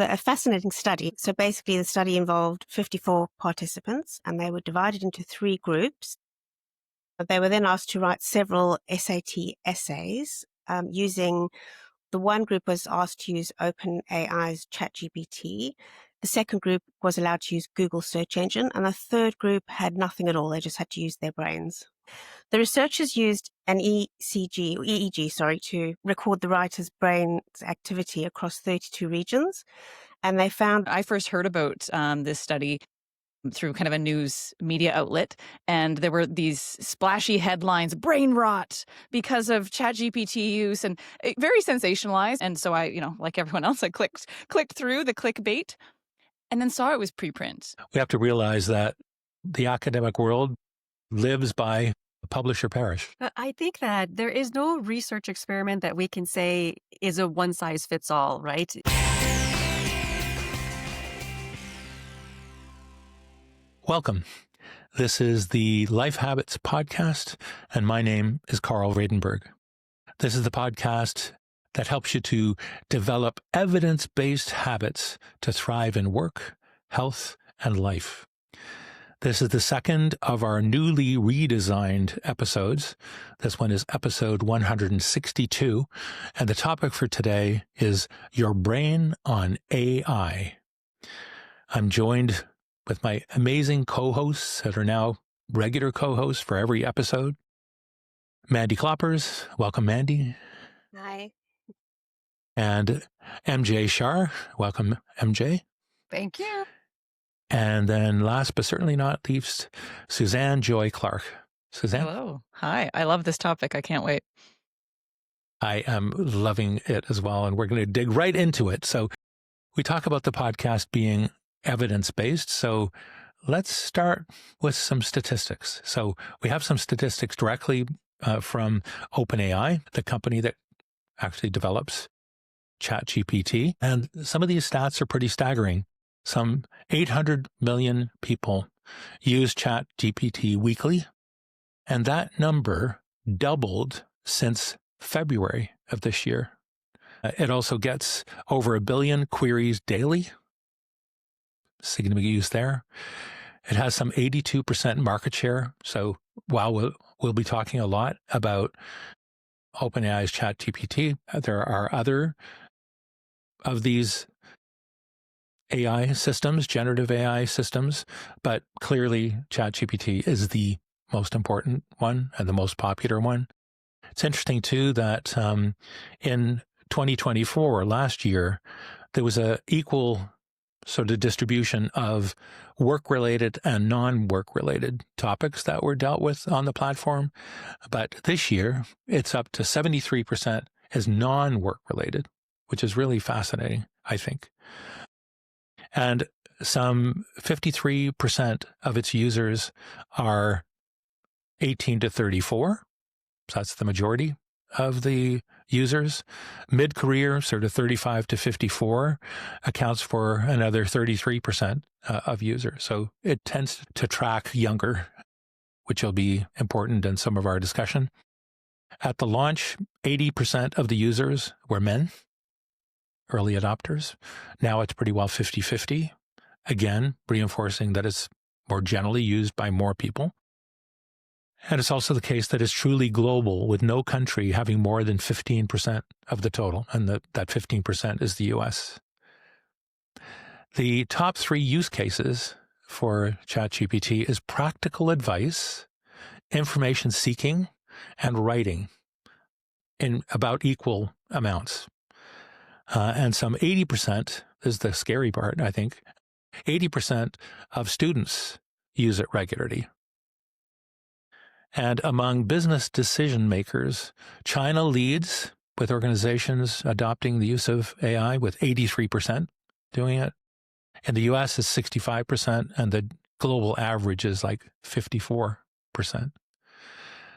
A fascinating study. So basically the study involved 54 participants and they were divided into 3 groups. They were then asked to write several SAT essays using, the one group was asked to use OpenAI's ChatGPT. The second group was allowed to use Google search engine, and the third group had nothing at all. They just had to use their brains. The researchers used an EEG, to record the writer's brain's activity across 32 regions. And they found... I first heard about this study through kind of a news media outlet, and there were these splashy headlines, brain rot because of ChatGPT use, and very sensationalized. And so I, like everyone else, I clicked through the clickbait and then saw it was preprint. We have to realize that the academic world lives by publish or perish. I think that there is no research experiment that we can say is a one-size-fits-all, right? Welcome. This is the Life Habits Podcast, and my name is Carl Vredenberg. This is the podcast that helps you to develop evidence-based habits to thrive in work, health, and life. This is the second of our newly redesigned episodes. This one is episode 162, and the topic for today is your brain on AI. I'm joined with my amazing co-hosts that are now regular co-hosts for every episode. Mandy Kloppers. Welcome, Mandy. Hi. And MJ Shar. Welcome, MJ. Thank you. And then last but certainly not least, Suzanne Joy Clark. Suzanne. Hello. Hi. I love this topic. I can't wait. I am loving it as well, and we're going to dig right into it. So we talk about the podcast being evidence-based. So let's start with some statistics. So we have some statistics directly from OpenAI, the company that actually develops ChatGPT. And some of these stats are pretty staggering. Some 800 million people use ChatGPT weekly, and that number doubled since February of this year. It also gets over 1 billion queries daily. Significant use there. It has some 82% market share. So while we'll be talking a lot about OpenAI's ChatGPT, there are other of these AI systems, generative AI systems, but clearly ChatGPT is the most important one and the most popular one. It's interesting too that in 2024, last year, there was a equal sort of distribution of work-related and non-work-related topics that were dealt with on the platform. But this year, it's up to 73% is non-work-related, which is really fascinating, I think. And some 53% of its users are 18 to 34. So that's the majority of the users. Mid-career, sort of 35 to 54, accounts for another 33% of users. So it tends to track younger, which will be important in some of our discussion. At the launch, 80% of the users were men, early adopters. Now it's pretty well 50-50. Again, reinforcing that it's more generally used by more people. And it's also the case that it's truly global, with no country having more than 15% of the total, and that 15% is the US. The top 3 use cases for ChatGPT is practical advice, information seeking, and writing in about equal amounts. And some 80% is the scary part, I think. 80% of students use it regularly. And among business decision makers, China leads with organizations adopting the use of AI with 83% doing it. In the US, it's 65%, and the global average is like 54%.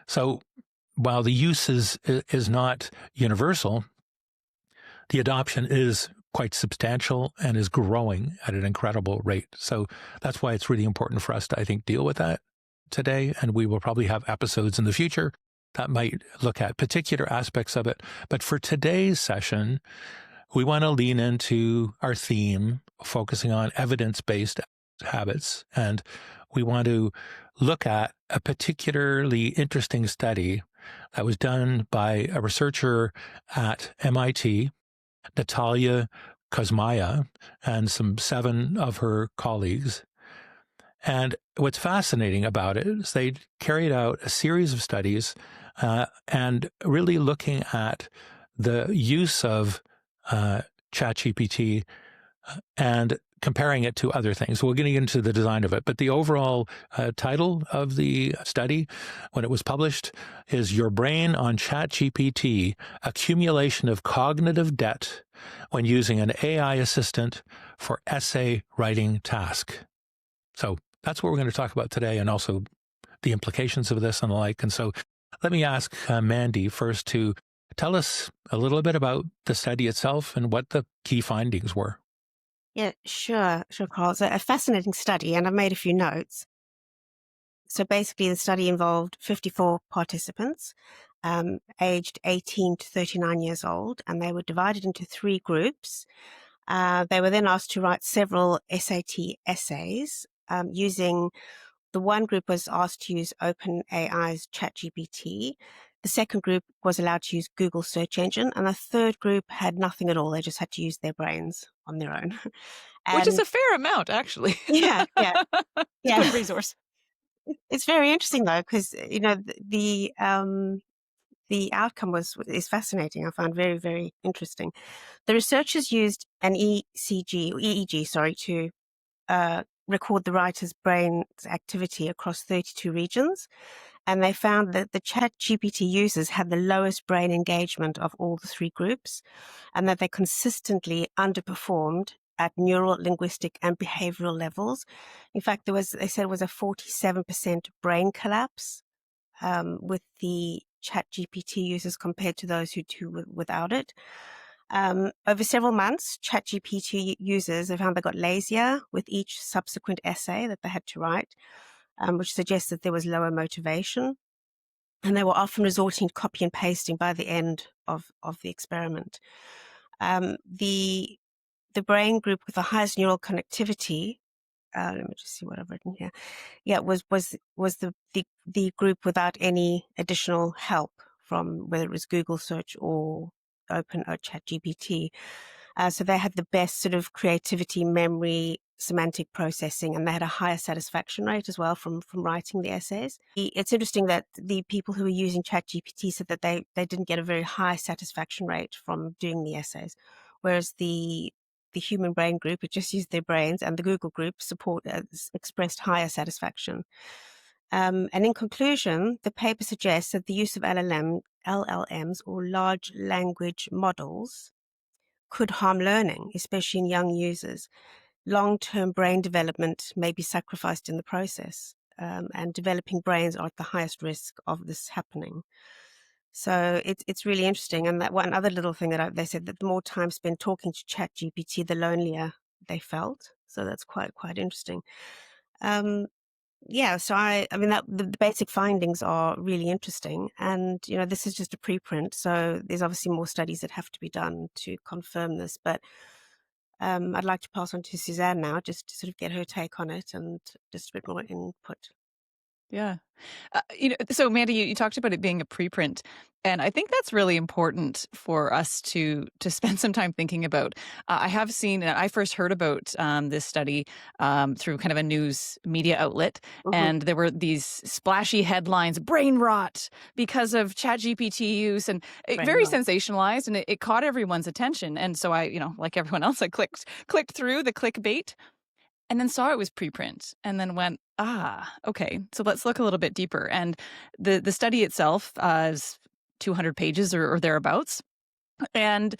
So while the use is not universal, the adoption is quite substantial and is growing at an incredible rate. So that's why it's really important for us to, I think, deal with that today. And we will probably have episodes in the future that might look at particular aspects of it. But for today's session, we want to lean into our theme, focusing on evidence-based habits. And we want to look at a particularly interesting study that was done by a researcher at MIT, Natalia Kosmaya, and some 7 of her colleagues. And what's fascinating about it is they carried out a series of studies and really looking at the use of ChatGPT and comparing it to other things. We're getting into the design of it, but the overall title of the study, when it was published, is Your Brain on ChatGPT, Accumulation of Cognitive Debt when Using an AI Assistant for Essay Writing Task. So that's what we're going to talk about today, and also the implications of this and the like. And so let me ask Mandy first to tell us a little bit about the study itself and what the key findings were. Yeah, sure, Carl. It's a fascinating study, and I've made a few notes. So basically, the study involved 54 participants, aged 18 to 39 years old, and they were divided into 3 groups. They were then asked to write several SAT essays using. The one group was asked to use OpenAI's ChatGPT. The second group was allowed to use Google search engine, and the third group had nothing at all. They just had to use their brains on their own. Which is a fair amount, actually. Yeah. Good resource. It's very interesting though, because the outcome is fascinating. I found very, very interesting. The researchers used an EEG, to record the writer's brain's activity across 32 regions. And they found that the ChatGPT users had the lowest brain engagement of all the 3 groups, and that they consistently underperformed at neural, linguistic, and behavioral levels. In fact, they said it was a 47% brain collapse with the ChatGPT users compared to those who do without it. Over several months, ChatGPT users have found they got lazier with each subsequent essay that they had to write, which suggests that there was lower motivation. And they were often resorting to copy and pasting by the end of the experiment. The brain group with the highest neural connectivity, let me just see what I've written here. Yeah, was the group without any additional help from whether it was Google search or Open or ChatGPT. So they had the best sort of creativity, memory, semantic processing, and they had a higher satisfaction rate as well from writing the essays. It's interesting that the people who were using ChatGPT said that they didn't get a very high satisfaction rate from doing the essays, whereas the human brain group, it just used their brains, and the Google group expressed higher satisfaction. And in conclusion, the paper suggests that the use of LLMs or large language models could harm learning, especially in young users. Long-term brain development may be sacrificed in the process, and developing brains are at the highest risk of this happening. So it's really interesting. And that one other little thing that they said that the more time spent talking to ChatGPT, the lonelier they felt. So that's quite interesting. So I mean that the basic findings are really interesting, and this is just a preprint, so there's obviously more studies that have to be done to confirm this. But I'd like to pass on to Suzanne now, just to sort of get her take on it and just a bit more input. Yeah. So Mandy, you talked about it being a preprint, and I think that's really important for us to spend some time thinking about. I have seen, I first heard about this study through kind of a news media outlet, and there were these splashy headlines, brain rot because of ChatGPT use, and very sensationalized, and it caught everyone's attention. And so I, like everyone else, I clicked through the clickbait, and then saw it was preprint, and then went, okay, so let's look a little bit deeper. And the study itself is 200 pages or thereabouts. And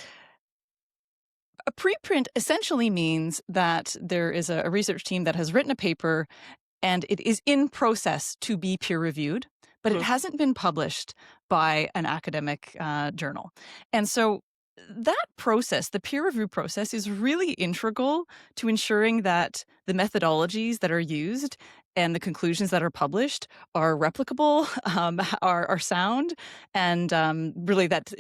a preprint essentially means that there is a research team that has written a paper, and it is in process to be peer-reviewed, but it hasn't been published by an academic journal. And so that process, the peer review process, is really integral to ensuring that the methodologies that are used and the conclusions that are published are replicable, are sound, and really that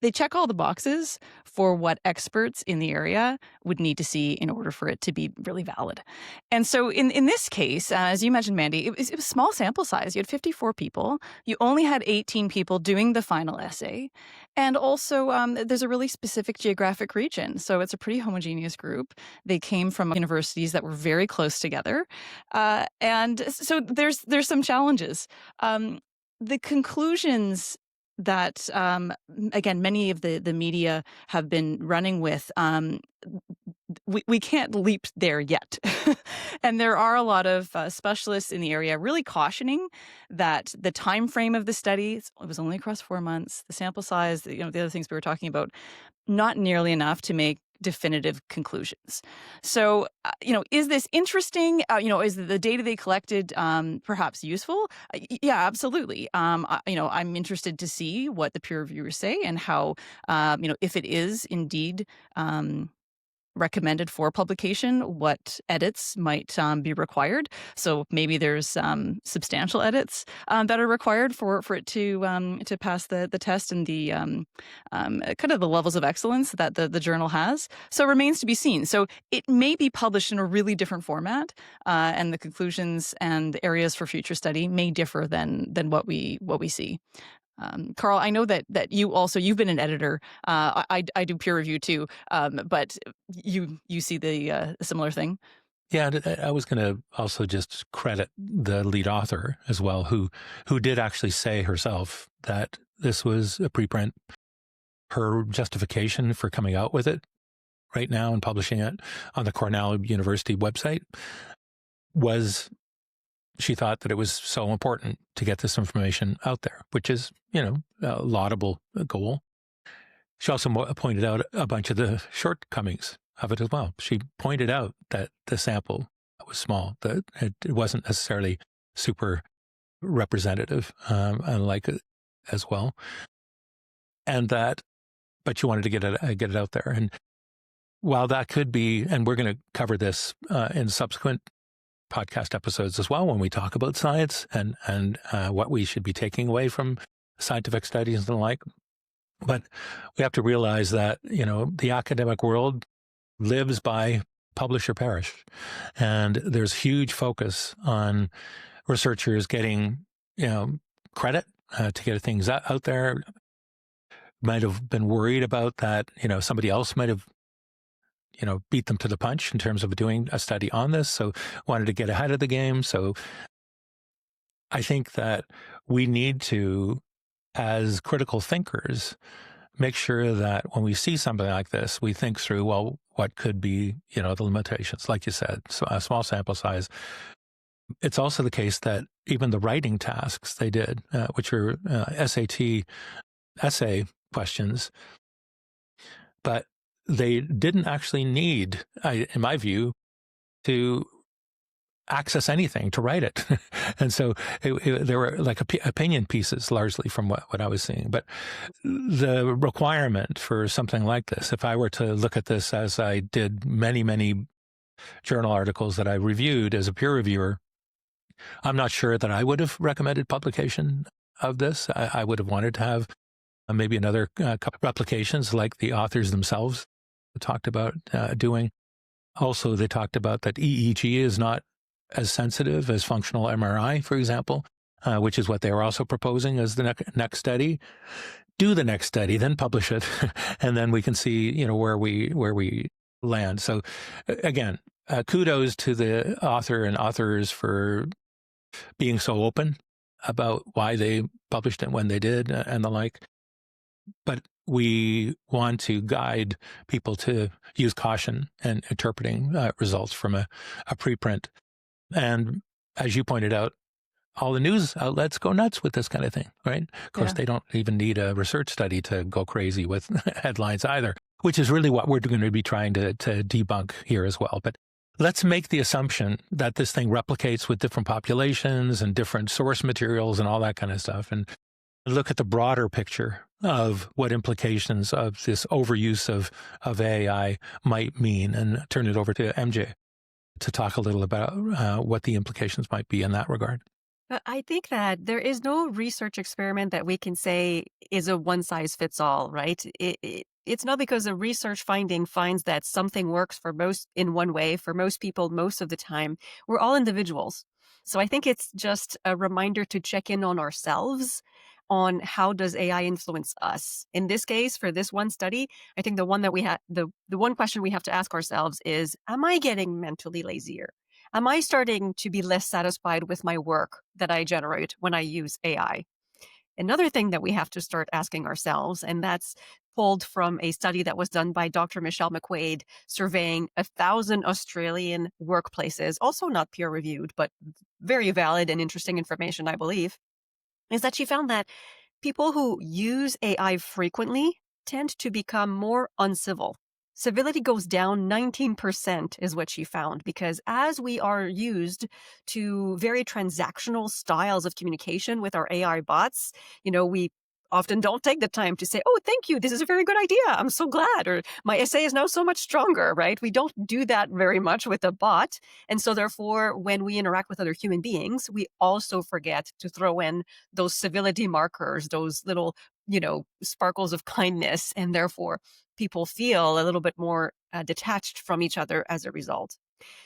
they check all the boxes for what experts in the area would need to see in order for it to be really valid. And so in this case, as you mentioned, Mandy, it was a small sample size. You had 54 people. You only had 18 people doing the final essay. And also, there's a really specific geographic region. So it's a pretty homogeneous group. They came from universities that were very close together. And so there's some challenges. The conclusions that, again, many of the media have been running with, we can't leap there yet. And there are a lot of specialists in the area really cautioning that the time frame of the study, it was only across 4 months, the sample size, the other things we were talking about, not nearly enough to make definitive conclusions. So, is this interesting? Is the data they collected perhaps useful? Yeah, absolutely. I'm interested to see what the peer reviewers say and how, if it is indeed recommended for publication, what edits might be required. So maybe there's substantial edits that are required for it to pass the test and the kind of the levels of excellence that the journal has. So it remains to be seen. So it may be published in a really different format, and the conclusions and areas for future study may differ than what we see. Carl, I know that you've been an editor. I do peer review too, but you see the similar thing. Yeah, I was going to also just credit the lead author as well, who did actually say herself that this was a preprint. Her justification for coming out with it right now and publishing it on the Cornell University website was she thought that it was so important to get this information out there, which is, a laudable goal. She also pointed out a bunch of the shortcomings of it as well. She pointed out that the sample was small, that it wasn't necessarily super representative, unlike it as well. And but she wanted to get it out there. And while that could be, and we're going to cover this in subsequent podcast episodes as well when we talk about science and what we should be taking away from scientific studies and the like. But we have to realize that, the academic world lives by publish or perish. And there's huge focus on researchers getting, credit to get things out there. Might have been worried about that, somebody else might have beat them to the punch in terms of doing a study on this. So wanted to get ahead of the game. So I think that we need to, as critical thinkers, make sure that when we see something like this, we think through, well, what could be, the limitations, like you said, so a small sample size. It's also the case that even the writing tasks they did, which are SAT essay questions, but they didn't actually need, in my view, to access anything to write it. And so there were like opinion pieces largely from what I was seeing. But the requirement for something like this, if I were to look at this as I did many, many journal articles that I reviewed as a peer reviewer, I'm not sure that I would have recommended publication of this. I would have wanted to have maybe another couple replications like the authors themselves talked about doing. Also, they talked about that EEG is not as sensitive as functional MRI, for example, which is what they were also proposing as the next study. Do the next study, then publish it, and then we can see, where we land. So, again, kudos to the author and authors for being so open about why they published it when they did and the like. But we want to guide people to use caution in interpreting results from a preprint. And as you pointed out, all the news outlets go nuts with this kind of thing, right? Of course, They don't even need a research study to go crazy with headlines either, which is really what we're going to be trying to debunk here as well. But let's make the assumption that this thing replicates with different populations and different source materials and all that kind of stuff, and look at the broader picture of what implications of this overuse of AI might mean, and turn it over to MJ to talk a little about what the implications might be in that regard. I think that there is no research experiment that we can say is a one size fits all, right? It's not because a research finding finds that something works for most in one way for most people most of the time. We're all individuals. So I think it's just a reminder to check in on ourselves on how does AI influence us. In this case, for this one study, I think the one that we had the one question we have to ask ourselves is, am I getting mentally lazier? Am I starting to be less satisfied with my work that I generate when I use AI? Another thing that we have to start asking ourselves, and that's pulled from a study that was done by Dr. Michelle McQuaid, surveying 1,000 Australian workplaces, also not peer reviewed, but very valid and interesting information, I believe, is that she found that people who use AI frequently tend to become more uncivil. Civility goes down 19% is what she found, because as we are used to very transactional styles of communication with our AI bots, we often don't take the time to say, oh, thank you, this is a very good idea, I'm so glad, or my essay is now so much stronger, right? We don't do that very much with a bot. And so therefore, when we interact with other human beings, we also forget to throw in those civility markers, those little sparkles of kindness, and therefore people feel a little bit more detached from each other as a result.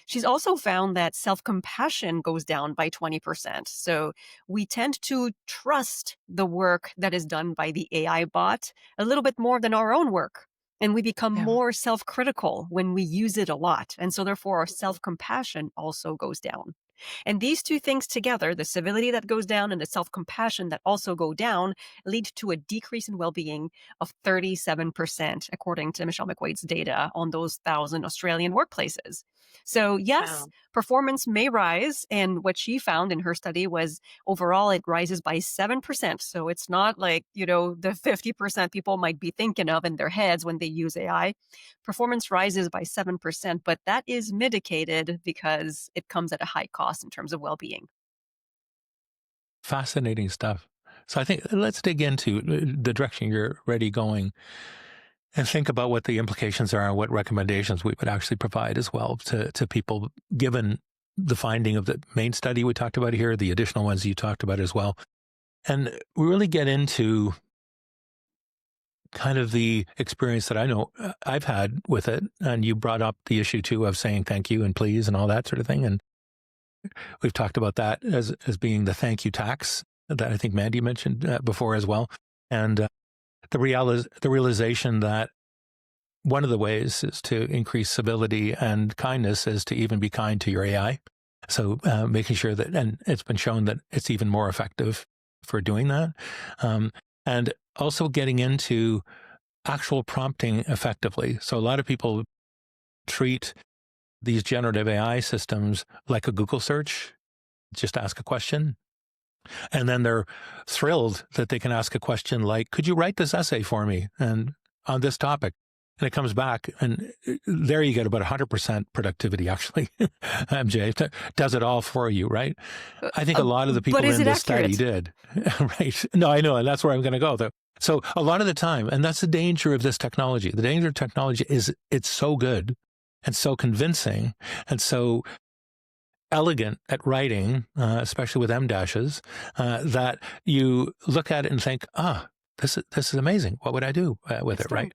She's also found that self compassion goes down by 20%. So we tend to trust the work that is done by the AI bot a little bit more than our own work. And we become Yeah. more self critical when we use it a lot. And so, therefore, our self compassion also goes down. And these two things together, the civility that goes down and the self compassion that also go down, lead to a decrease in well being of 37%, according to Michelle McQuaid's data on those 1,000 Australian workplaces. So, yes, Wow. performance may rise. And what she found in her study was overall it rises by 7%. So it's not like, the 50% people might be thinking of in their heads when they use AI. Performance rises by 7%, but that is mitigated because it comes at a high cost in terms of well being. Fascinating stuff. So I think let's dig into the direction you're already going and think about what the implications are and what recommendations we would actually provide as well to people, given the finding of the main study we talked about here, the additional ones you talked about as well. And we really get into kind of the experience that I know I've had with it. And you brought up the issue too of saying thank you and please and all that sort of thing. And we've talked about that as being the thank you tax that I think Mandy mentioned before as well. And the realization that one of the ways is to increase civility and kindness is to even be kind to your AI. So making sure that, and it's been shown that it's even more effective for doing that. And also getting into actual prompting effectively. So a lot of people treat these generative AI systems like a Google search, just ask a question. And then they're thrilled that they can ask a question like, could you write this essay for me and on this topic? And it comes back, and there you get about 100% productivity, actually. MJ does it all for you, right? I think a lot of the people in this study did. Right. No, I know. And that's where I'm going to go, though. So a lot of the time, and that's the danger of this technology. The danger of technology is it's so good and so convincing and so elegant at writing, especially with M dashes, that you look at it and think, this is amazing. What would I do with it, right?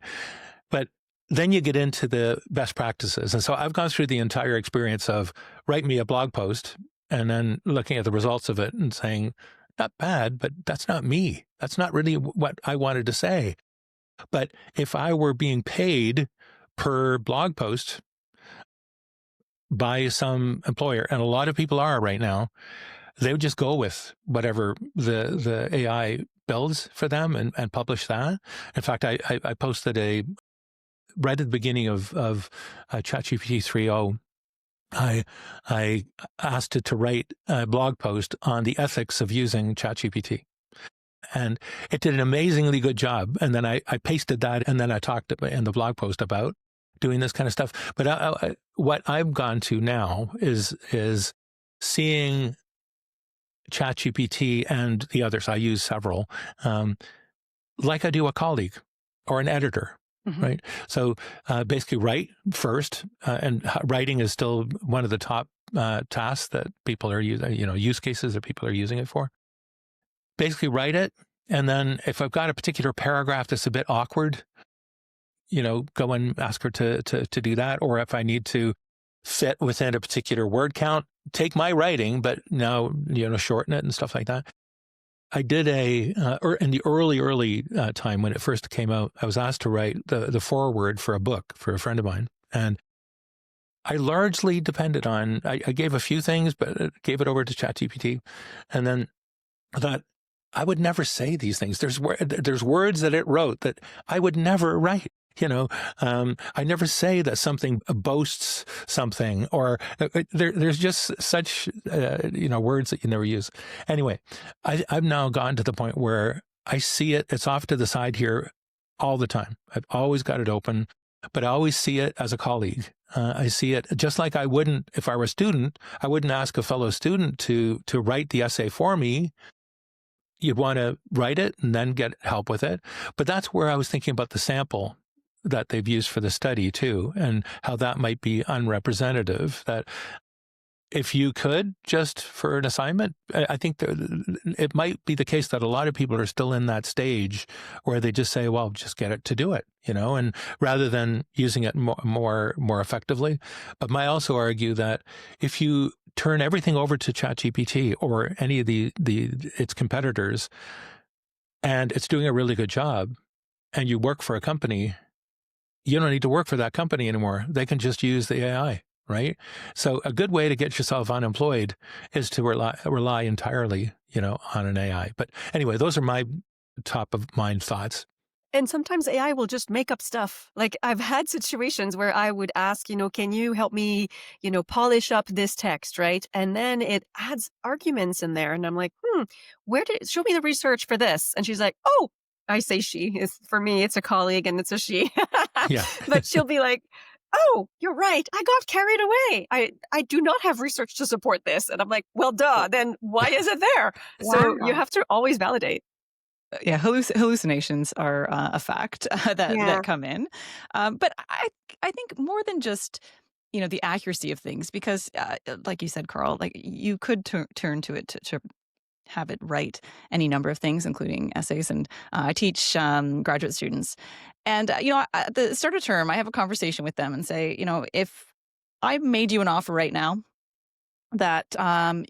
But then you get into the best practices. And so I've gone through the entire experience of write me a blog post and then looking at the results of it and saying, not bad, but that's not me. That's not really what I wanted to say. But if I were being paid per blog post by some employer, and a lot of people are right now, they would just go with whatever the AI builds for them and publish that. In fact, I posted right at the beginning of ChatGPT 3.0, I asked it to write a blog post on the ethics of using ChatGPT. And it did an amazingly good job. And then I pasted that, and then I talked in the blog post about doing this kind of stuff. But what I've gone to now is seeing ChatGPT and the others, I use several, like I do a colleague or an editor. Mm-hmm. Right. So basically write first, and writing is still one of the top tasks that people are using, use cases that people are using it for. Basically write it. And then if I've got a particular paragraph that's a bit awkward, go and ask her to do that. Or if I need to fit within a particular word count, take my writing, but now, shorten it and stuff like that. I did in the early time when it first came out, I was asked to write the foreword for a book for a friend of mine. And I largely depended on, I gave a few things, but gave it over to ChatGPT. And then I thought, I would never say these things. There's words that it wrote that I would never write. I never say that something boasts something, or there's just such, words that you never use. Anyway, I've now gotten to the point where I see it. It's off to the side here all the time. I've always got it open, but I always see it as a colleague. I see it just like I wouldn't, if I were a student, I wouldn't ask a fellow student to write the essay for me. You'd want to write it and then get help with it. But that's where I was thinking about the sample that they've used for the study too, and how that might be unrepresentative. That if you could just for an assignment, I think it might be the case that a lot of people are still in that stage where they just say, well, just get it to do it, and rather than using it more effectively. But I also argue that if you turn everything over to ChatGPT or any of its competitors, and it's doing a really good job, and you work for a company, you don't need to work for that company anymore. They can just use the AI, right? So a good way to get yourself unemployed is to rely entirely, on an AI. But anyway, those are my top of mind thoughts. And sometimes AI will just make up stuff. Like I've had situations where I would ask, can you help me, polish up this text, right? And then it adds arguments in there. And I'm like, show me the research for this. And she's like, oh, I say she. For me, it's a colleague and it's a she. Yeah. But she'll be like, oh, you're right. I got carried away. I do not have research to support this. And I'm like, well, duh. Then why is it there? So you have to always validate. Yeah, hallucinations are a fact that come in. But I think more than just the accuracy of things, because like you said, Carl, like you could turn to it to have it write any number of things, including essays. And I teach graduate students. And, at the start of term, I have a conversation with them and say, if I made you an offer right now that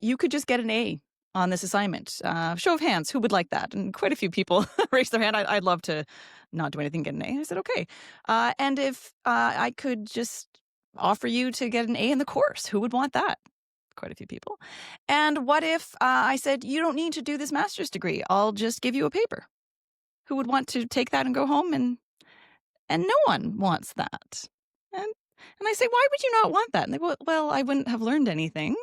you could just get an A on this assignment, show of hands, who would like that? And quite a few people raised their hand. I'd love to not do anything, get an A. I said, okay. And if I could just offer you to get an A in the course, who would want that? Quite a few people. And what if I said, you don't need to do this master's degree. I'll just give you a paper. Who would want to take that and go home? And no one wants that. And I say, why would you not want that? And they go, well, I wouldn't have learned anything.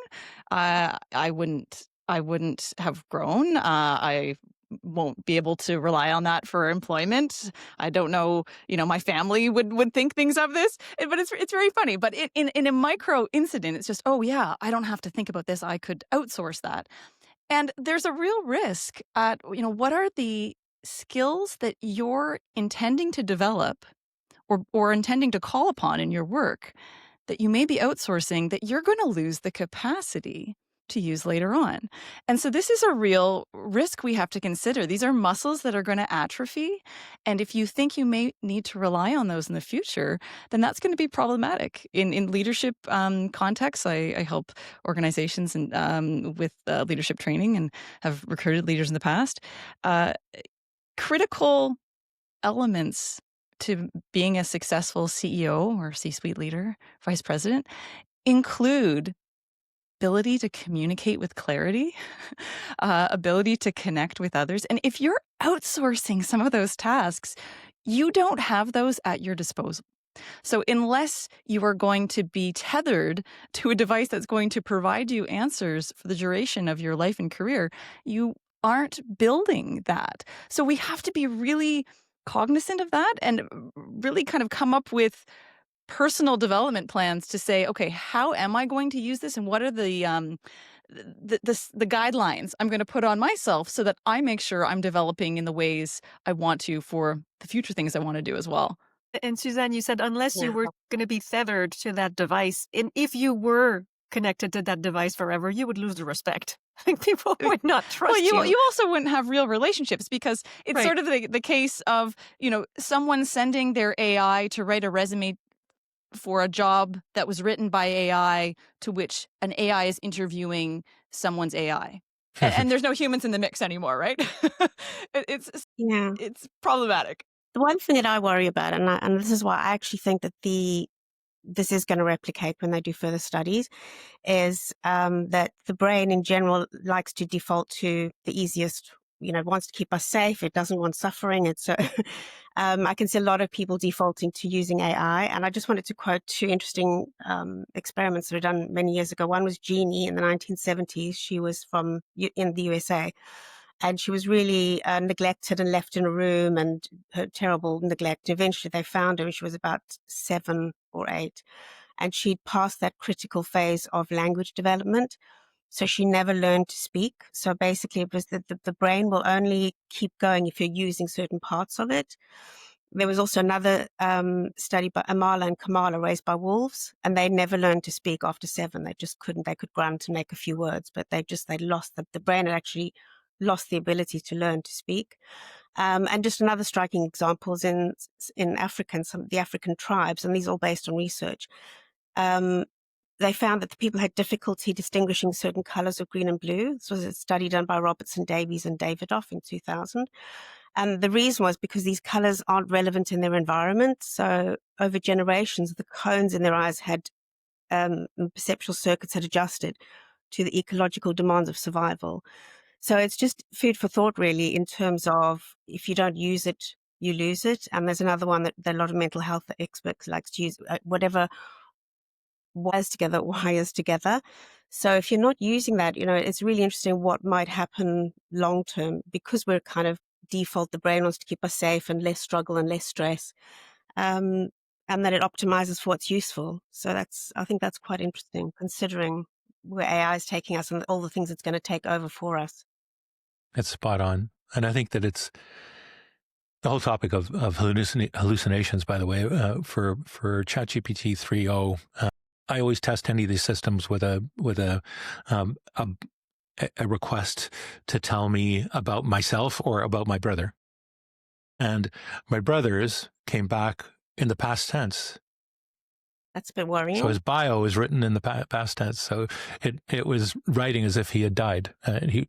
I wouldn't have grown. I won't be able to rely on that for employment. I don't know, my family would think things of this, but it's very funny. But in a micro incident, it's just, oh yeah, I don't have to think about this. I could outsource that. And there's a real risk at, what are the skills that you're intending to develop or intending to call upon in your work that you may be outsourcing that you're going to lose the capacity to use later on. And so this is a real risk we have to consider. These are muscles that are going to atrophy. And if you think you may need to rely on those in the future, then that's going to be problematic. In leadership contexts, I help organizations with leadership training and have recruited leaders in the past. Critical elements to being a successful CEO or C-suite leader, vice president, include ability to communicate with clarity, ability to connect with others. And if you're outsourcing some of those tasks, you don't have those at your disposal. So unless you are going to be tethered to a device that's going to provide you answers for the duration of your life and career, you aren't building that. So we have to be really cognizant of that and really kind of come up with personal development plans to say, okay, how am I going to use this, and what are the guidelines I'm going to put on myself so that I make sure I'm developing in the ways I want to for the future things I want to do as well. And Suzanne, you said unless you were going to be tethered to that device, and if you were connected to that device forever, you would lose the respect. People would not trust well, you also wouldn't have real relationships because it's Right. sort of the case of, someone sending their AI to write a resume for a job that was written by AI to which an AI is interviewing someone's AI. And there's no humans in the mix anymore, right? It's Yeah. it's problematic. The one thing that I worry about, and this is why I actually think that this is going to replicate when they do further studies, is that the brain in general likes to default to the easiest, wants to keep us safe. It doesn't want suffering. And so I can see a lot of people defaulting to using AI. And I just wanted to quote two interesting experiments that were done many years ago. One was Jeannie in the 1970s. She was in the USA. And she was really neglected and left in a room, and her terrible neglect. Eventually they found her and she was about 7 or 8. And she'd passed that critical phase of language development. So she never learned to speak. So basically it was that the brain will only keep going if you're using certain parts of it. There was also another study by Amala and Kamala raised by wolves, and they never learned to speak after 7. They just couldn't. They could grunt and make a few words, but they lost the brain had actually lost the ability to learn to speak. And just another striking example is in Africa and some of the African tribes, and these are all based on research. They found that the people had difficulty distinguishing certain colors of green and blue. This was a study done by Robertson Davies and Davidoff in 2000. And the reason was because these colors aren't relevant in their environment. So over generations, the cones in their eyes had perceptual circuits had adjusted to the ecological demands of survival. So it's just food for thought, really, in terms of if you don't use it, you lose it. And there's another one that a lot of mental health experts like to use, whatever wires together. So if you're not using that, it's really interesting what might happen long term, because we're kind of default, the brain wants to keep us safe and less struggle and less stress. And that it optimizes for what's useful. So I think that's quite interesting, considering where AI is taking us and all the things it's going to take over for us. It's spot on. And I think that it's the whole topic of hallucinations, by the way, for ChatGPT 3.0. I always test any of these systems with a request to tell me about myself or about my brother. And my brother's came back in the past tense. That's a bit worrying. So his bio is written in the past tense. So it was writing as if he had died.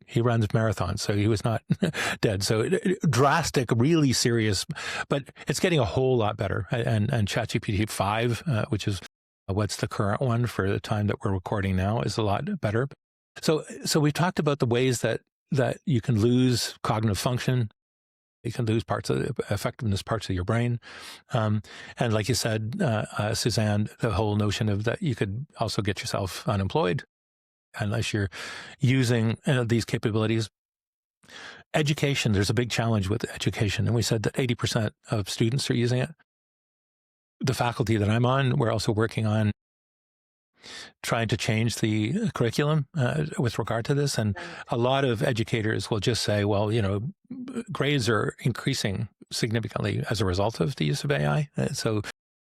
He runs marathons, so he was not dead. So drastic, really serious, but it's getting a whole lot better. And ChatGPT 5, which is what's the current one for the time that we're recording now, is a lot better. So we've talked about the ways that you can lose cognitive function. You can lose parts of effectiveness, parts of your brain. And like you said, Suzanne, the whole notion of that you could also get yourself unemployed unless you're using these capabilities. Education, there's a big challenge with education. And we said that 80% of students are using it. The faculty that I'm on, we're also working on trying to change the curriculum with regard to this. And a lot of educators will just say, well, grades are increasing significantly as a result of the use of AI. So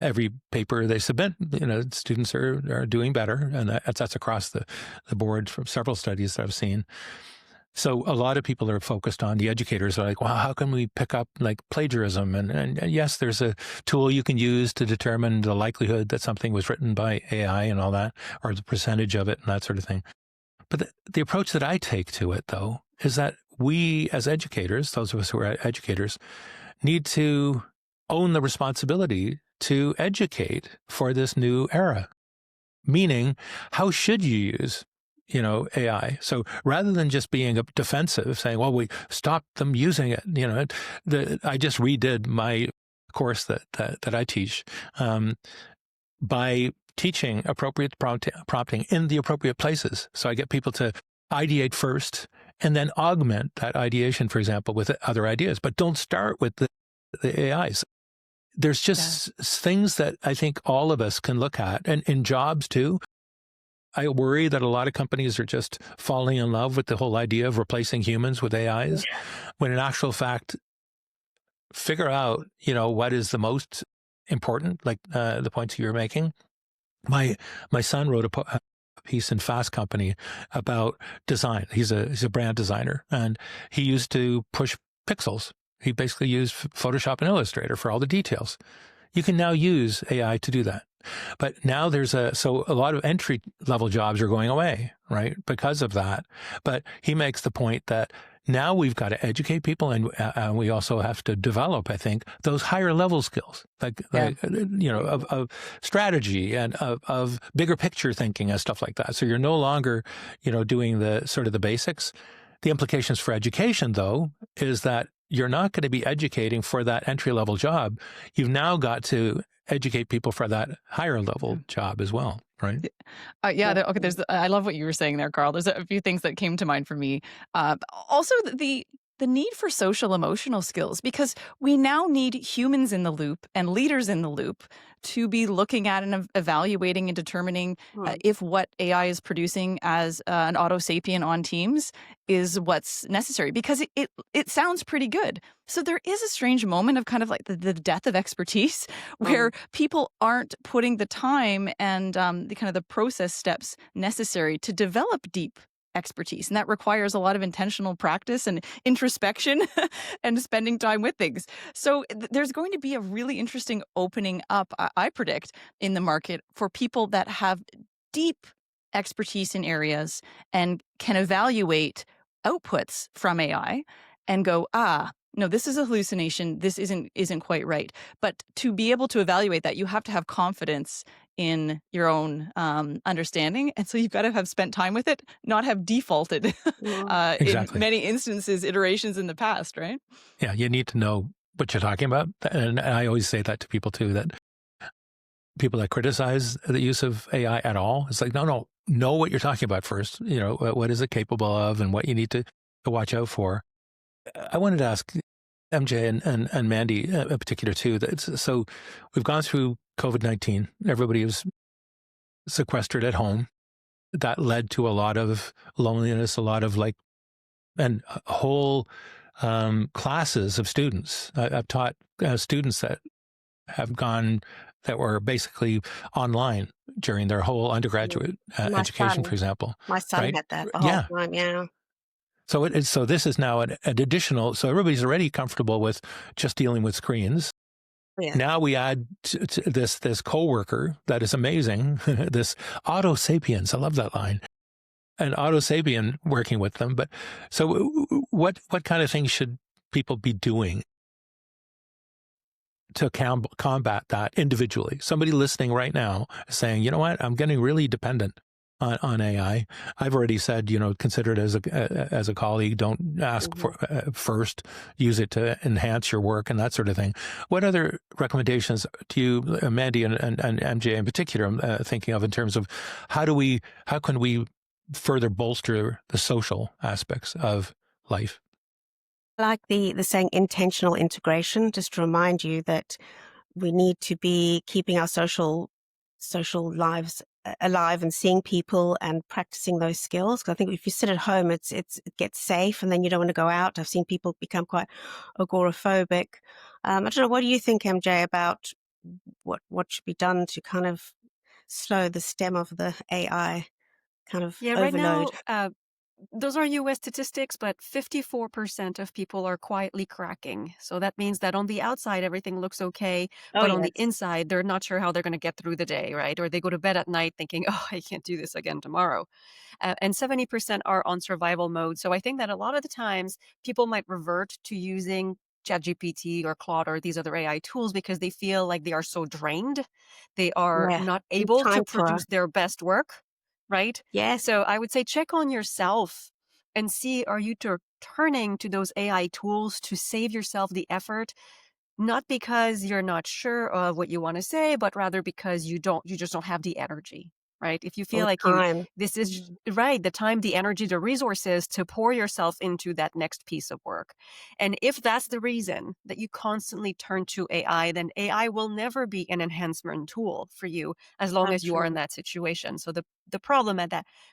every paper they submit, students are doing better. And that's across the board from several studies that I've seen. So a lot of people are focused on, the educators are like, well, how can we pick up like plagiarism? And yes, there's a tool you can use to determine the likelihood that something was written by AI and all that, or the percentage of it and that sort of thing. But the approach that I take to it, though, is that we as educators, those of us who are educators, need to own the responsibility to educate for this new era. Meaning, how should you use AI. So rather than just being defensive, saying, well, we stopped them using it, I just redid my course that I teach by teaching appropriate prompting in the appropriate places. So I get people to ideate first and then augment that ideation, for example, with other ideas, but don't start with the AIs. There's just things that I think all of us can look at, and in jobs too. I worry that a lot of companies are just falling in love with the whole idea of replacing humans with AIs, when in actual fact, figure out, what is the most important, like the points you were making. My son wrote a piece in Fast Company about design. He's a brand designer, and he used to push pixels. He basically used Photoshop and Illustrator for all the details. You can now use AI to do that. But now so a lot of entry level jobs are going away, right? Because of that. But he makes the point that now we've got to educate people, and we also have to develop, I think, those higher level skills, like of strategy and of bigger picture thinking and stuff like that. So you're no longer, doing the sort of the basics. The implications for education, though, is that you're not going to be educating for that entry level job. You've now got to educate people for that higher level job as well, right? Okay. I love what you were saying there, Carl. There's a few things that came to mind for me. Also, the need for social emotional skills, because we now need humans in the loop and leaders in the loop to be looking at and evaluating and determining if what AI is producing as an auto sapien on Teams is what's necessary, because it sounds pretty good. So there is a strange moment of kind of like the death of expertise, where people aren't putting the time and the kind of the process steps necessary to develop deep expertise. And that requires a lot of intentional practice and introspection and spending time with things. So there's going to be a really interesting opening up, I predict, in the market for people that have deep expertise in areas and can evaluate outputs from AI and go, no, this is a hallucination. This isn't quite right. But to be able to evaluate that, you have to have confidence in your own understanding. And so you've got to have spent time with it, not have defaulted in many instances, iterations in the past, right? Yeah, you need to know what you're talking about. And I always say that to people too, that people that criticize the use of AI at all, it's like, no, know what you're talking about first. What is it capable of and what you need to watch out for. I wanted to ask MJ and Mandy in particular too. So we've gone through COVID-19. Everybody was sequestered at home. That led to a lot of loneliness, a lot of and whole classes of students. I've taught students that were basically online during their whole undergraduate education, for example. My son had that the whole time, yeah. So this is now an additional. So everybody's already comfortable with just dealing with screens. Yeah. Now we add this coworker that is amazing. This auto sapiens. I love that line. An auto sapien working with them. But so what kind of things should people be doing to combat that individually? Somebody listening right now is saying, you know what, I'm getting really dependent on AI. I've already said, consider it as a colleague. Don't ask for first. Use it to enhance your work and that sort of thing. What other recommendations do you, Mandy and MJ in particular, I'm thinking of in terms of how can we further bolster the social aspects of life? I like the saying intentional integration, just to remind you that we need to be keeping our social lives alive and seeing people and practicing those skills. Because I think if you sit at home, it gets safe, and then you don't want to go out. I've seen people become quite agoraphobic. I don't know. What do you think, MJ, about what should be done to kind of slow the stem of the AI kind of overload? Right now, those are US statistics, but 54% of people are quietly cracking. So that means that on the outside, everything looks okay. But on the inside, they're not sure how they're going to get through the day, right? Or they go to bed at night thinking, I can't do this again tomorrow. And 70% are on survival mode. So I think that a lot of the times people might revert to using ChatGPT or Claude or these other AI tools because they feel like they are so drained. They are not able to produce their best work. Right? Yes. So I would say check on yourself and see, are you turning to those AI tools to save yourself the effort, not because you're not sure of what you want to say, but rather because you just don't have the energy, right? If you feel like this is right, the time, the energy, the resources to pour yourself into that next piece of work. And if that's the reason that you constantly turn to AI, then AI will never be an enhancement tool for you as long as you are in that situation. So the problem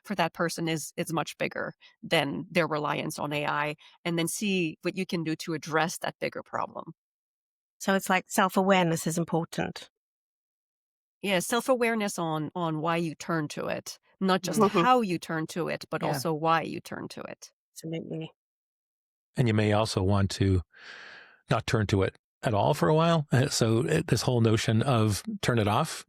for that person is much bigger than their reliance on AI, and then see what you can do to address that bigger problem. So it's like self-awareness is important. Yeah, self-awareness on why you turn to it, not just Mhm. how you turn to it, but Yeah. also why you turn to it. Absolutely. And you may also want to not turn to it at all for a while. So this whole notion of turn it off,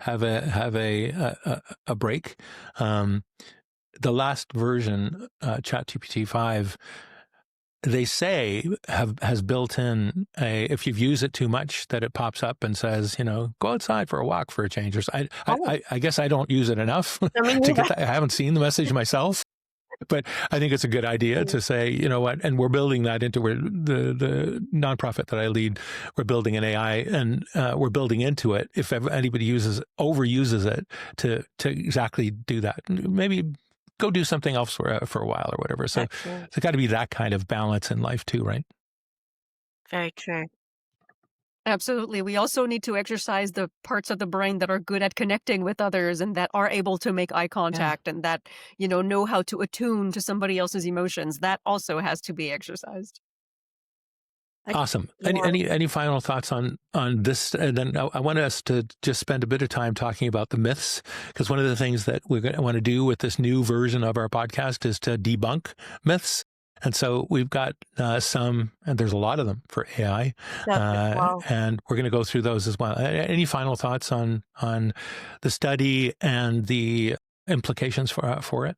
have a break. The last version, ChatGPT 5, they say has built in if you've used it too much, that it pops up and says, go outside for a walk for a change. Or I guess I don't use it enough I mean, to get that. I haven't seen the message myself. But I think it's a good idea to say, you know what, and we're building that into the nonprofit that I lead. We're building an AI, and we're building into it. If anybody overuses it to exactly do that, maybe go do something else for a while or whatever. So Excellent. there's got to be that kind of balance in life too, right? Very true. Absolutely. We also need to exercise the parts of the brain that are good at connecting with others and that are able to make eye contact and that, know how to attune to somebody else's emotions. That also has to be exercised. Awesome. Yeah. Any final thoughts on this? And then I want us to just spend a bit of time talking about the myths, because one of the things that we're going to want to do with this new version of our podcast is to debunk myths. And so we've got some, and there's a lot of them for AI, Wow. and we're going to go through those as well. Any final thoughts on the study and the implications for it?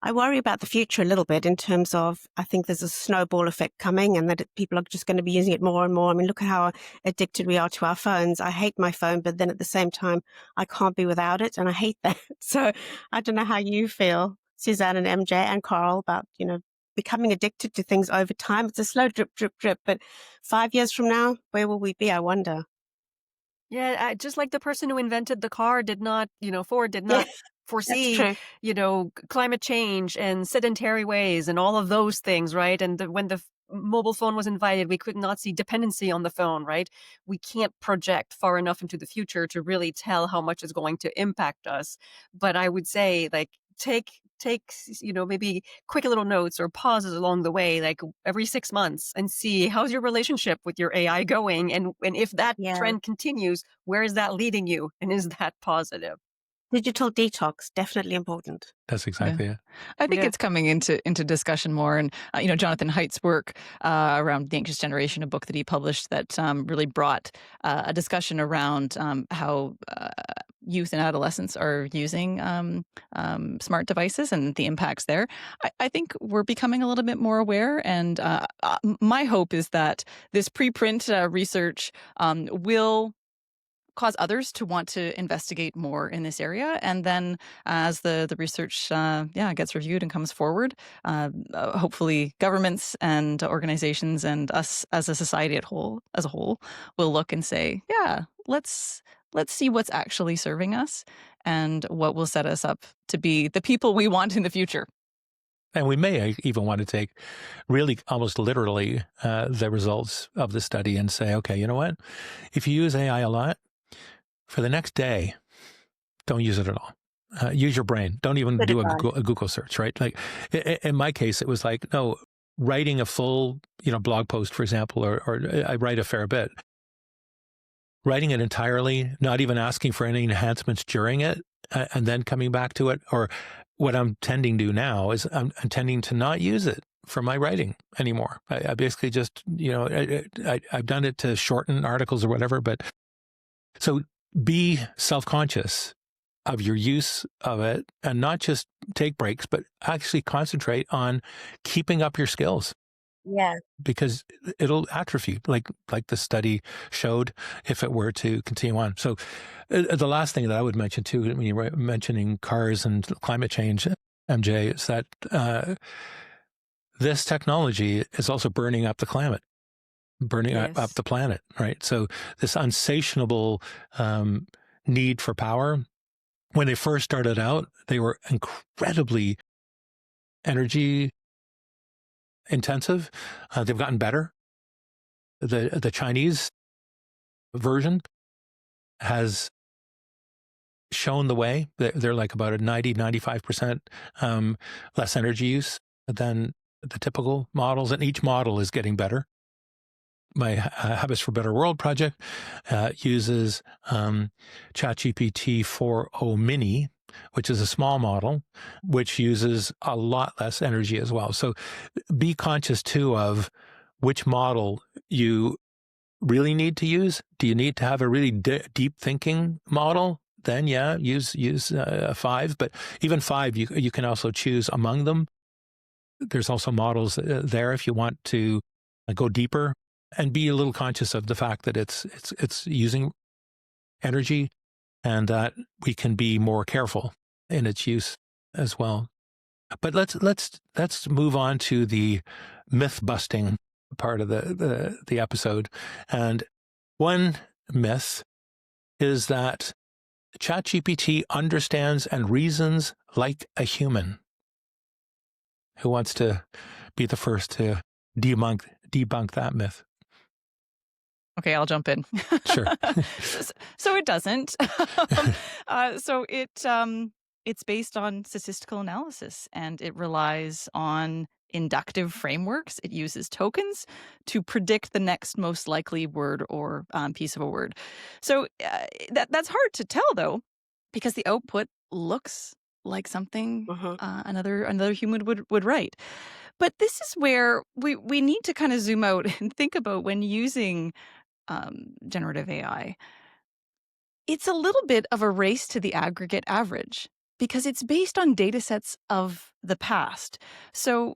I worry about the future a little bit in terms of, I think there's a snowball effect coming and that people are just going to be using it more and more. I mean, look at how addicted we are to our phones. I hate my phone, but then at the same time, I can't be without it. And I hate that. So I don't know how you feel, Suzanne and MJ and Carl, about, becoming addicted to things over time. It's a slow drip, drip, drip. But 5 years from now, where will we be? I wonder. Yeah, just like the person who invented the car did not, Ford did Yeah, not that's foresee, true. climate change and sedentary ways and all of those things, right? And when the mobile phone was invited, we could not see dependency on the phone, right? We can't project far enough into the future to really tell how much it's going to impact us. But I would say, like, take maybe quick little notes or pauses along the way, like every 6 months, and see how's your relationship with your AI going, and if that Yeah. trend continues, where is that leading you, and is that positive? Digital detox, definitely important. That's exactly it. I think Yeah. it's coming into discussion more. And, Jonathan Haidt's work around The Anxious Generation, a book that he published that really brought a discussion around how youth and adolescents are using smart devices and the impacts there. I think we're becoming a little bit more aware. And my hope is that this preprint research will cause others to want to investigate more in this area. And then as the research gets reviewed and comes forward, hopefully governments and organizations and us as a society as a whole will look and say, yeah, let's see what's actually serving us and what will set us up to be the people we want in the future. And we may even want to take really almost literally the results of the study and say, okay, you know what? If you use AI a lot, for the next day, don't use it at all. Use your brain. Don't even Good do advice. a Google search, right? Like in my case, it was like, no, writing a full, blog post, for example, or I write a fair bit. Writing it entirely, not even asking for any enhancements during it, and then coming back to it. Or what I'm tending to do now is I'm tending to not use it for my writing anymore. I basically just, I've done it to shorten articles or whatever, but so be self-conscious of your use of it and not just take breaks, but actually concentrate on keeping up your skills, Yeah. because it'll atrophy, like the study showed, if it were to continue on. So the last thing that I would mention too, when you were mentioning cars and climate change, MJ, is that this technology is also burning up the climate. Burning Yes. up the planet, right? So this unsatiable need for power, when they first started out, they were incredibly energy intensive. They've gotten better. The Chinese version has shown the way. They're like about a 95% less energy use than the typical models, and each model is getting better. My Habits for a Better World project uses ChatGPT 4.0 Mini, which is a small model, which uses a lot less energy as well. So be conscious too of which model you really need to use. Do you need to have a really deep thinking model? Then yeah, use 5. But even 5, you can also choose among them. There's also models there if you want to go deeper, and be a little conscious of the fact that it's using energy, and that we can be more careful in its use as well. But let's move on to the myth busting part of the episode. And one myth is that ChatGPT understands and reasons like a human. Who wants to be the first to debunk that myth? Okay, I'll jump in. Sure. So it doesn't. So it's based on statistical analysis, and it relies on inductive frameworks. It uses tokens to predict the next most likely word or piece of a word. So that's hard to tell, though, because the output looks like something another human would write. But this is where we need to kind of zoom out and think about when using generative AI. It's a little bit of a race to the aggregate average because it's based on data sets of the past. So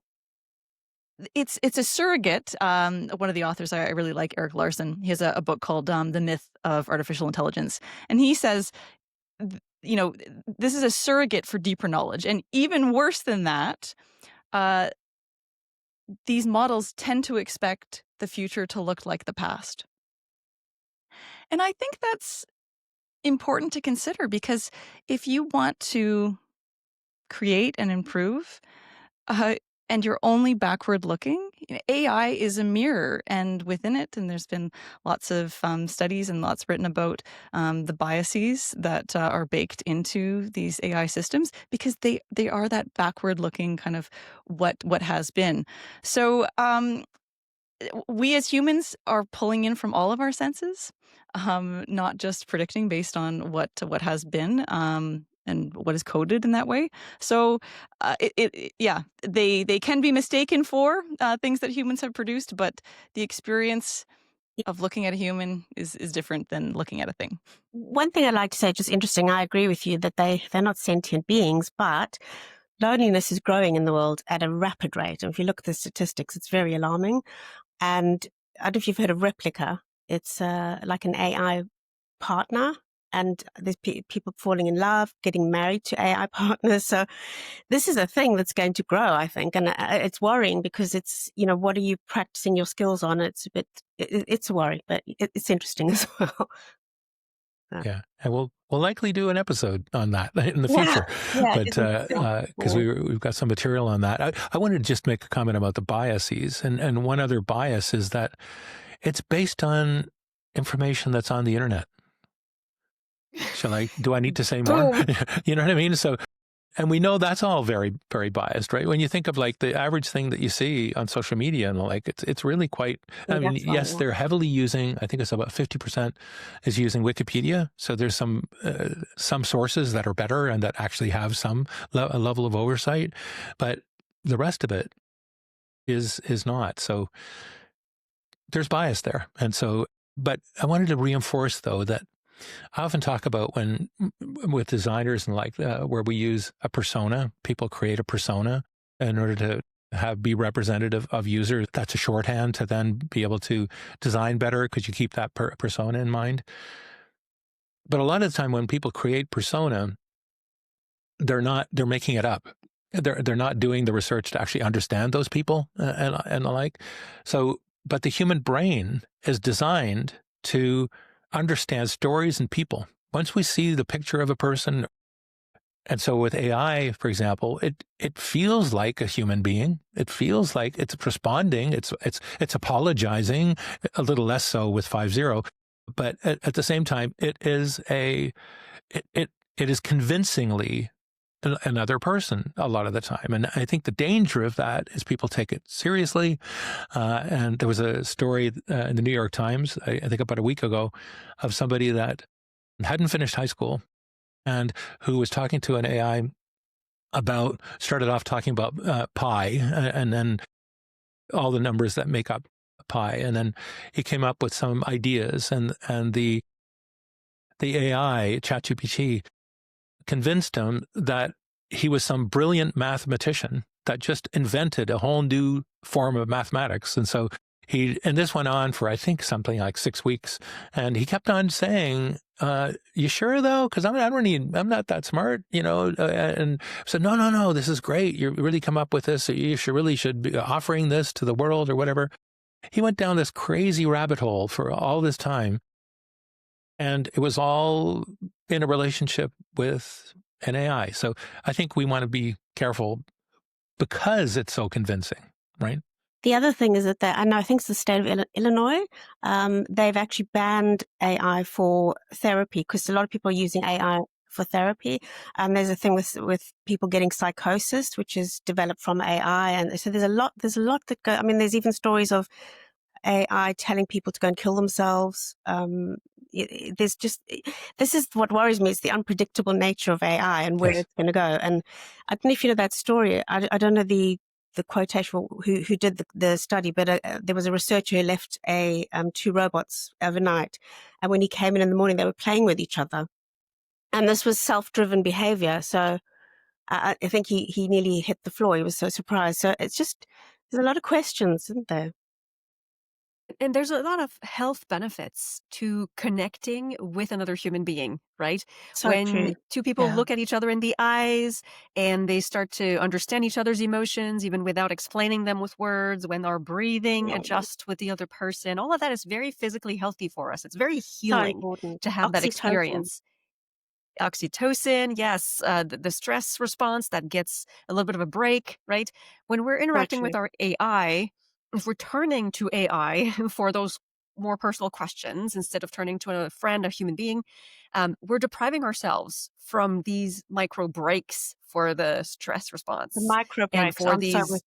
it's a surrogate. One of the authors I really like, Eric Larson, he has a book called The Myth of Artificial Intelligence. And he says, this is a surrogate for deeper knowledge. And even worse than that, these models tend to expect the future to look like the past. And I think that's important to consider, because if you want to create and improve, and you're only backward looking, AI is a mirror, and within it, and there's been lots of studies and lots written about the biases that are baked into these AI systems, because they are that backward looking kind of what has been. So we as humans are pulling in from all of our senses, not just predicting based on what has been and what is coded in that way. So they can be mistaken for things that humans have produced, but the experience of looking at a human is different than looking at a thing. One thing I'd like to say, just interesting, I agree with you that they're not sentient beings, but loneliness is growing in the world at a rapid rate. And if you look at the statistics, it's very alarming. And I don't know if you've heard of Replica. It's like an AI partner, and there's people falling in love, getting married to AI partners. So this is a thing that's going to grow, I think. And it's worrying because it's, what are you practicing your skills on? It's it's a worry, but it's interesting as well. Yeah, and we'll likely do an episode on that in the future. But because we've got some material on that, I wanted to just make a comment about the biases, and one other bias is that it's based on information that's on the internet. Do I need to say more? You know what I mean? So, and we know that's all very, very biased, right? When you think of like the average thing that you see on social media and like, it's really quite, I mean, yes, they're heavily using, I think it's about 50% is using Wikipedia. So there's some sources that are better and that actually have some level of oversight, but the rest of it is not. So there's bias there. And so, but I wanted to reinforce though that I often talk about with designers and like where we use a persona, people create a persona in order to be representative of users. That's a shorthand to then be able to design better because you keep that persona in mind. But a lot of the time when people create persona, they're making it up. They're not doing the research to actually understand those people and the like. So, but the human brain is designed to understand stories and people. Once we see the picture of a person, and so with AI, for example, it feels like a human being. It feels like it's responding. It's apologizing, a little less so with 5.0, but at the same time, it is convincingly another person a lot of the time. And I think the danger of that is people take it seriously. And there was a story in the New York Times, I think about a week ago, of somebody that hadn't finished high school and who was talking to an AI started off talking about pi, and then all the numbers that make up pi. And then he came up with some ideas, and the AI, ChatGPT, convinced him that he was some brilliant mathematician that just invented a whole new form of mathematics. And so and this went on for, I think, something like 6 weeks. And he kept on saying, you sure though? Because I'm not that smart, and I said, no, this is great. You really come up with this. You really should be offering this to the world or whatever. He went down this crazy rabbit hole for all this time. And it was all in a relationship with an AI. So I think we want to be careful because it's so convincing, right? The other thing is that and I think it's the state of Illinois, they've actually banned AI for therapy because a lot of people are using AI for therapy. There's a thing with people getting psychosis, which is developed from AI. And so there's a lot that go, I mean, there's even stories of AI telling people to go and kill themselves. This is what worries me. It's the unpredictable nature of AI and where it's going to go. And I don't know if you know that story. I don't know the quotation who did the study, but there was a researcher who left two robots overnight. And when he came in the morning, they were playing with each other. And this was self-driven behavior. So I think he nearly hit the floor. He was so surprised. So it's just, there's a lot of questions, isn't there? And there's a lot of health benefits to connecting with another human being, right? So when true. two people Yeah. look at each other in the eyes and they start to understand each other's emotions, even without explaining them with words, when our breathing adjusts with the other person, all of that is very physically healthy for us. It's very So healing important. to have that Oxytocin. experience. Oxytocin, yes, the stress response that gets a little bit of a break, right? When we're interacting with true. our AI, if we're turning to AI for those more personal questions instead of turning to a friend, a human being, we're depriving ourselves from these micro breaks for the stress The response micro and breaks. for I'm so these.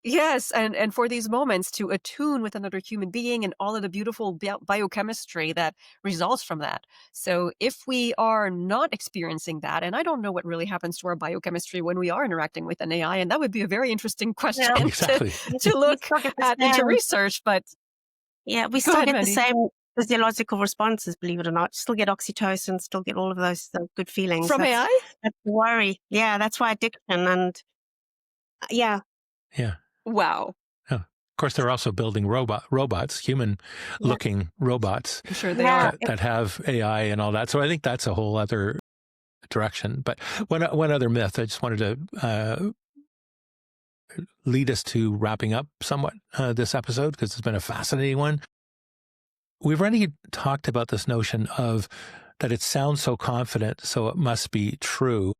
Yes, and for these moments to attune with another human being and all of the beautiful biochemistry that results from that. So if we are not experiencing that, and I don't know what really happens to our biochemistry when we are interacting with an AI, and that would be a very interesting question Well, Exactly. to we look still get the at into same. research. But Yeah, we go still ahead, get the Mandy. same physiological responses, believe it or not. Still get oxytocin, still get all of those good feelings. From AI? That's the worry. Yeah, that's why addiction and yeah. Yeah. Wow. Of course, they're also building robots, human-looking robots I'm sure they Yeah. are. that have AI and all that. So I think that's a whole other direction. But one other myth I just wanted to lead us to wrapping up somewhat this episode, because it's been a fascinating one. We've already talked about this notion of that it sounds so confident, so it must be true.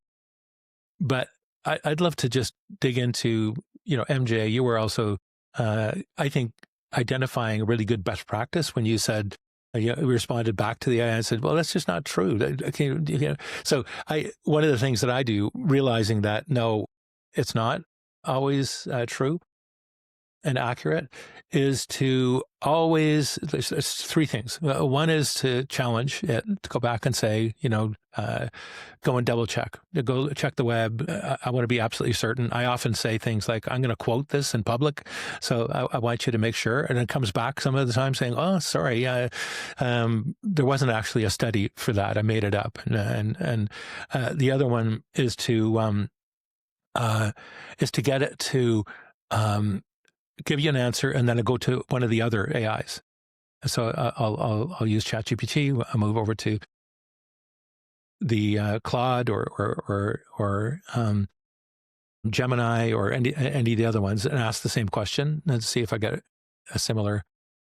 But I'd love to just dig into, MJ, you were also, I think, identifying a really good best practice when you said, you responded back to the AI and said, well, that's just not true. So one of the things that I do, realizing that, no, it's not always true and accurate, is to always, there's three things. One is to challenge it, to go back and say, go and double check, go check the web. I want to be absolutely certain. I often say things like, I'm going to quote this in public, so I want you to make sure. And it comes back some of the time saying, oh, sorry, there wasn't actually a study for that. I made it up. And the other one is to get it to give you an answer, and then I go to one of the other AIs. So I'll use ChatGPT. I'll move over to the Claude or Gemini or any of the other ones, and ask the same question and see if I get a similar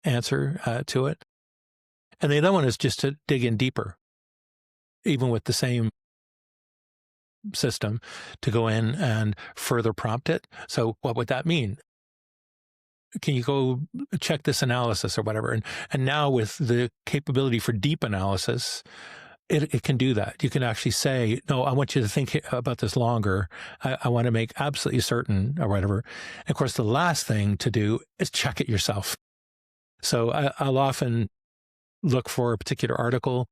answer to it. And the other one is just to dig in deeper, even with the same system, to go in and further prompt it. So what would that mean? Can you go check this analysis or whatever? And now with the capability for deep analysis, it can do that. You can actually say, no, I want you to think about this longer. I want to make absolutely certain or whatever. And of course, the last thing to do is check it yourself. So I'll often look for a particular article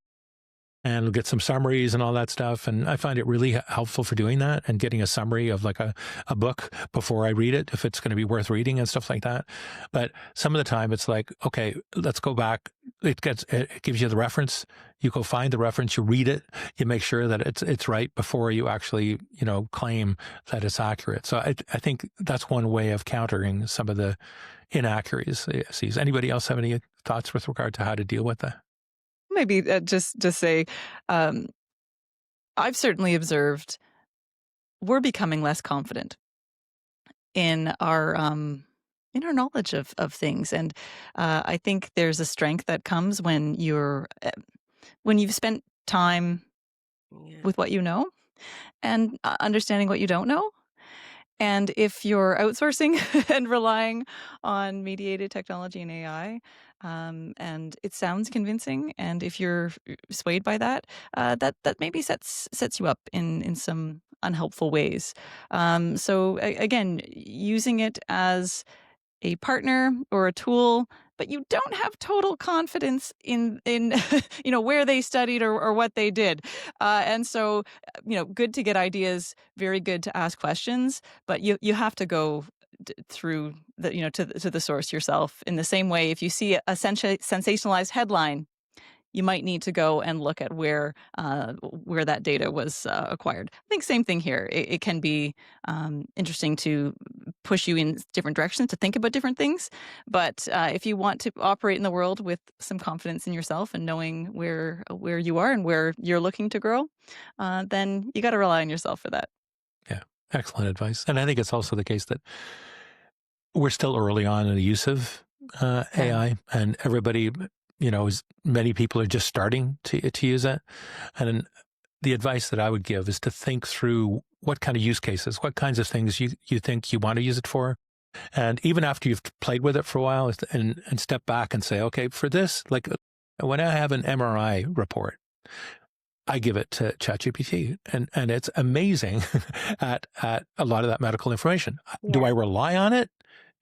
and get some summaries and all that stuff. And I find it really helpful for doing that and getting a summary of like a book before I read it, if it's going to be worth reading and stuff like that. But some of the time it's like, okay, let's go back. It gives you the reference. You go find the reference, you read it, you make sure that it's right before you actually, claim that it's accurate. So I think that's one way of countering some of the inaccuracies. Anybody else have any thoughts with regard to how to deal with that? Maybe just say, I've certainly observed we're becoming less confident in our knowledge of things, and I think there's a strength that comes when you've spent time with what you know and understanding what you don't know. And if you're outsourcing and relying on mediated technology and AI, and it sounds convincing, and if you're swayed by that, that maybe sets you up in some unhelpful ways. So again, using it as a partner or a tool, but you don't have total confidence in where they studied or what they did. And so, good to get ideas, very good to ask questions, but you have to go through the, to the source yourself. In the same way, if you see a sensationalized headline, you might need to go and look at where that data was acquired. I think same thing here. It can be interesting to push you in different directions to think about different things. But if you want to operate in the world with some confidence in yourself and knowing where you are and where you're looking to grow, then you got to rely on yourself for that. Yeah, excellent advice. And I think it's also the case that we're still early on in the use of AI, and everybody, many people are just starting to use it. And the advice that I would give is to think through what kind of use cases, what kinds of things you think you want to use it for. And even after you've played with it for a while, and step back and say, okay, for this, like when I have an MRI report, I give it to ChatGPT, and it's amazing at a lot of that medical information. Yeah. Do I rely on it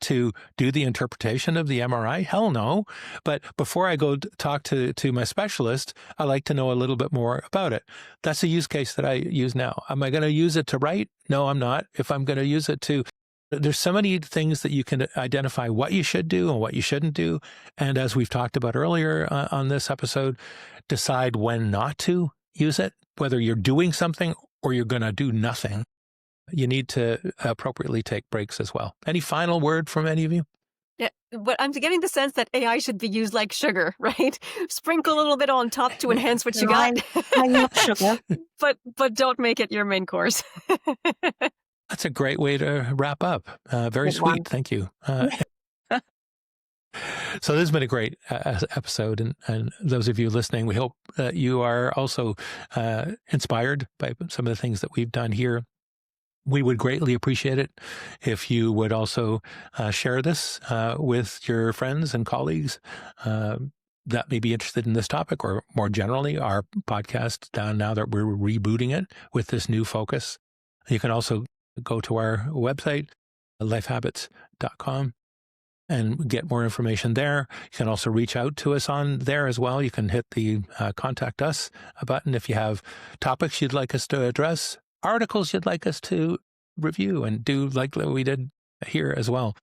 to do the interpretation of the MRI? Hell no. But before I go talk to my specialist, I like to know a little bit more about it. That's a use case that I use now. Am I going to use it to write? No, I'm not. If I'm going to use it to, there's so many things that you can identify what you should do and what you shouldn't do. And as we've talked about earlier on this episode, decide when not to use it, whether you're doing something or you're going to do nothing. You need to appropriately take breaks as well. Any final word from any of you? Yeah, but I'm getting the sense that AI should be used like sugar, right? Sprinkle a little bit on top to enhance what you got. I love sugar. But don't make it your main course. That's a great way to wrap up. Very sweet. Thank you. So this has been a great episode, and those of you listening, we hope that you are also inspired by some of the things that we've done here. We would greatly appreciate it if you would also share this with your friends and colleagues that may be interested in this topic, or more generally, our podcast now that we're rebooting it with this new focus. You can also go to our website, lifehabits.com, and get more information there. You can also reach out to us on there as well. You can hit the contact us button if you have topics you'd like us to address, articles you'd like us to review and do like we did here as well,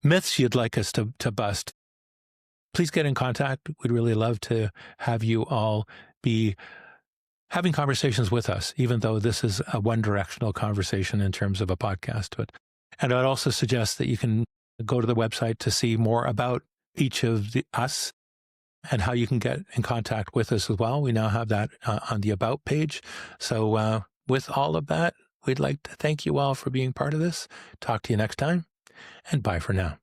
myths you'd like us to bust. Please get in contact. We'd really love to have you all be having conversations with us, even though this is a one-directional conversation in terms of a podcast. And I'd also suggest that you can go to the website to see more about each of us and how you can get in contact with us as well. We now have that on the About page. So with all of that, we'd like to thank you all for being part of this. Talk to you next time, and bye for now.